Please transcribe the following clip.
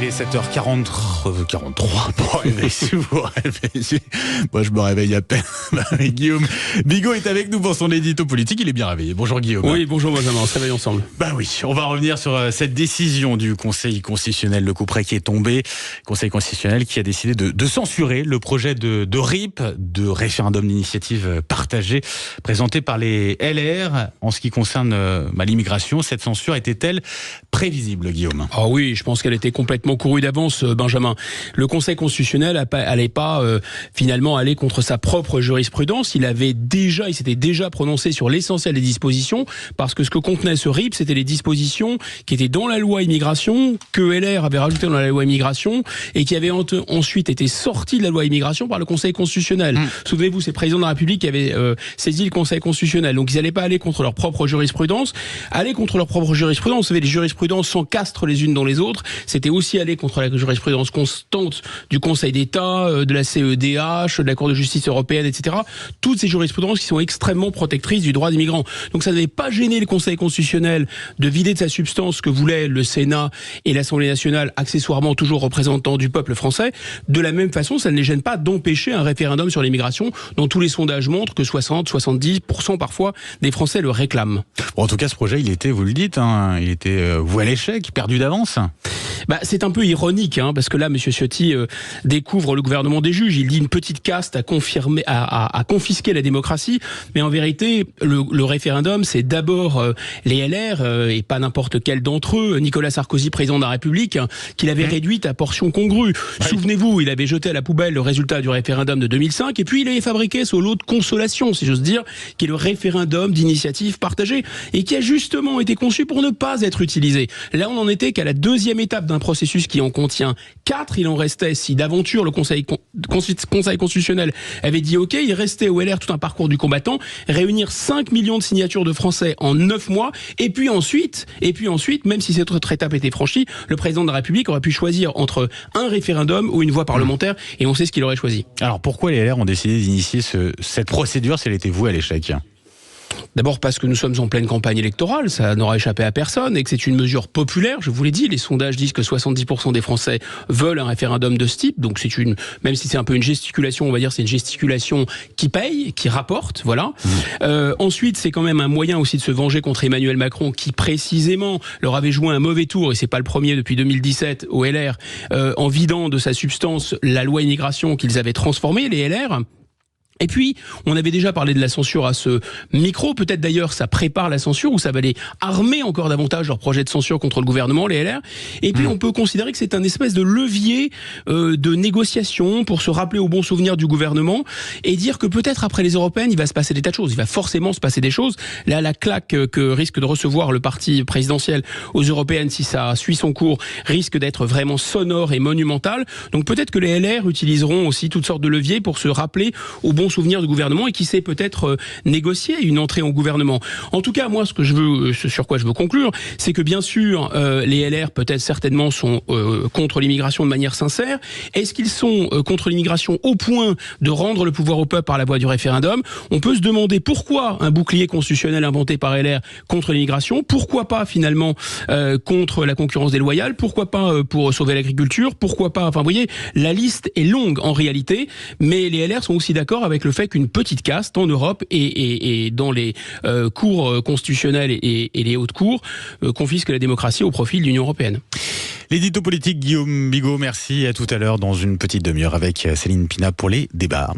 Il est 7h43 pour réveiller, si vous vous réveillez. Moi, je me réveille à peine. Guillaume Bigot est avec nous pour son édito politique. Il est bien réveillé. Bonjour Guillaume. Oui, bonjour Benjamin, on se réveille ensemble. Oui, on va revenir sur cette décision du Conseil constitutionnel, le couperet qui est tombé. Conseil constitutionnel qui a décidé de censurer le projet de RIP, de référendum d'initiative partagée, présenté par les LR. En ce qui concerne l'immigration, cette censure était-elle prévisible, Guillaume ? Ah oui, je pense qu'elle était complètement courue d'avance, Benjamin. Le Conseil constitutionnel allait pas finalement aller contre sa propre jurisprudence. Il s'était déjà prononcé sur l'essentiel des dispositions, parce que ce que contenait ce RIP, c'était les dispositions qui étaient dans la loi immigration, que LR avait rajouté dans la loi immigration, et qui avaient ensuite été sorties de la loi immigration par le Conseil constitutionnel. Souvenez-vous, c'est le président de la République qui avait saisi le Conseil constitutionnel. Donc ils n'allaient pas aller contre leur propre jurisprudence. Aller contre leur propre jurisprudence, vous savez, les jurisprudences s'encastrent les unes dans les autres. C'était aussi aller contre la jurisprudence constante du Conseil d'État, de la CEDH, de la Cour de justice européenne, etc. Toutes ces jurisprudences qui sont extrêmement protectrices du droit des migrants. Donc ça n'avait pas gêné le Conseil constitutionnel de vider de sa substance ce que voulaient le Sénat et l'Assemblée nationale, accessoirement toujours représentants du peuple français. De la même façon, ça ne les gêne pas d'empêcher un référendum sur l'immigration dont tous les sondages montrent que 60-70% parfois des Français le réclament. Bon, en tout cas, ce projet, il était, vous le dites, il était voué à l'échec, perdu d'avance. C'est un peu ironique, parce que là, M. Ciotti découvre le gouvernement des juges. Il dit une petite caste à confisquer la démocratie. Mais en vérité, le référendum, c'est d'abord les LR, et pas n'importe quel d'entre eux, Nicolas Sarkozy, président de la République, qu'il avait réduite à portion congrue. Souvenez-vous, il avait jeté à la poubelle le résultat du référendum de 2005, et puis il avait fabriqué ce lot de consolation, si j'ose dire, qui est le référendum d'initiative partagée, et qui a justement été conçu pour ne pas être utilisé. Là, on n'en était qu'à la deuxième étape d'un processus qui en contient 4. Il en restait, si d'aventure le Conseil constitutionnel avait dit OK, il restait au LR tout un parcours du combattant, réunir 5 millions de signatures de Français en 9 mois, et puis ensuite, même si cette autre étape était franchie, le président de la République aurait pu choisir entre un référendum ou une voie parlementaire, et on sait ce qu'il aurait choisi. Alors pourquoi les LR ont décidé d'initier cette procédure si elle était vouée à l'échec ? D'abord parce que nous sommes en pleine campagne électorale, ça n'aura échappé à personne, et que c'est une mesure populaire, je vous l'ai dit, les sondages disent que 70% des Français veulent un référendum de ce type, donc même si c'est un peu une gesticulation, on va dire c'est une gesticulation qui paye, qui rapporte, voilà. Ensuite, c'est quand même un moyen aussi de se venger contre Emmanuel Macron, qui précisément leur avait joué un mauvais tour, et c'est pas le premier depuis 2017 au LR, en vidant de sa substance la loi immigration qu'ils avaient transformée, les LR. Et puis, on avait déjà parlé de la censure à ce micro. Peut-être d'ailleurs, ça prépare la censure, ou ça va les armer encore davantage leur projet de censure contre le gouvernement, les LR. Et puis, on peut considérer que c'est un espèce de levier de négociation pour se rappeler au bon souvenir du gouvernement et dire que peut-être après les européennes, il va se passer des tas de choses. Il va forcément se passer des choses. Là, la claque que risque de recevoir le parti présidentiel aux européennes, si ça suit son cours, risque d'être vraiment sonore et monumentale. Donc peut-être que les LR utiliseront aussi toutes sortes de leviers pour se rappeler au bon souvenir du gouvernement, et qui sait peut-être négocier une entrée au gouvernement. En tout cas, moi, ce sur quoi je veux conclure, c'est que bien sûr, les LR peut-être certainement sont contre l'immigration de manière sincère. Est-ce qu'ils sont contre l'immigration au point de rendre le pouvoir au peuple par la voie du référendum ? On peut se demander pourquoi un bouclier constitutionnel inventé par LR contre l'immigration, pourquoi pas finalement contre la concurrence déloyale, pourquoi pas pour sauver l'agriculture, pourquoi pas, vous voyez, la liste est longue en réalité, mais les LR sont aussi d'accord avec le fait qu'une petite caste en Europe et dans les cours constitutionnelles et les hautes cours confisque la démocratie au profit de l'Union européenne. L'édito politique Guillaume Bigot, merci, à tout à l'heure dans une petite demi-heure avec Céline Pina pour les débats.